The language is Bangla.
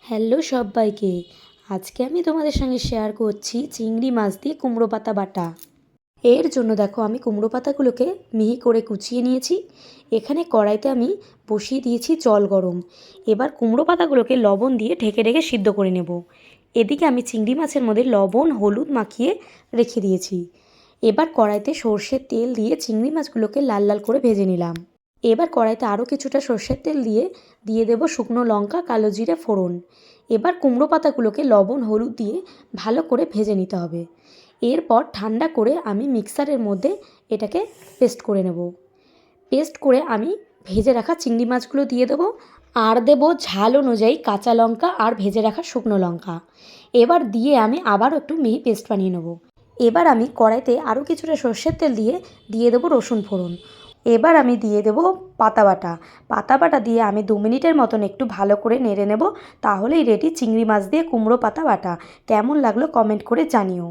হ্যালো সব্বাইকে। আজকে আমি তোমাদের সঙ্গে শেয়ার করছি চিংড়ি মাছ দিয়ে কুমড়ো পাতা বাটা। এর জন্য দেখো আমি কুমড়ো পাতাগুলোকে মিহি করে কুচিয়ে নিয়েছি। এখানে কড়াইতে আমি বসিয়ে দিয়েছি জল গরম। এবার কুমড়ো পাতাগুলোকে লবণ দিয়ে ঢেকে ঢেকে সিদ্ধ করে নেব। এদিকে আমি চিংড়ি মাছের মধ্যে লবণ হলুদ মাখিয়ে রেখে দিয়েছি। এবার কড়াইতে সর্ষের তেল দিয়ে চিংড়ি মাছগুলোকে লাল লাল করে ভেজে নিলাম। এবার কড়াইতে আরও কিছুটা সর্ষের তেল দিয়ে দেবো শুকনো লঙ্কা কালো জিরে ফোড়ন। এবার কুমড়ো পাতাগুলোকে লবণ হলুদ দিয়ে ভালো করে ভেজে নিতে হবে। এরপর ঠান্ডা করে আমি মিক্সারের মধ্যে এটাকে পেস্ট করে নেব। পেস্ট করে আমি ভেজে রাখা চিংড়ি মাছগুলো দিয়ে দেবো আর দেবো ঝাল অনুযায়ী কাঁচা লঙ্কা আর ভেজে রাখা শুকনো লঙ্কা। এবার দিয়ে আমি আবারও একটু মিহি পেস্ট বানিয়ে নেব। এবার আমি কড়াইতে আরও কিছুটা সর্ষের তেল দিয়ে দেবো রসুন ফোড়ন। এবার আমি দিয়ে দেবো পাতা বাটা দিয়ে আমি 2 মিনিটের মতন একটু ভালো করে নেড়ে নেব। তাহলেই রেডি চিংড়ি মাছ দিয়ে কুমড়ো পাতা বাটা। কেমন লাগলো কমেন্ট করে জানিও।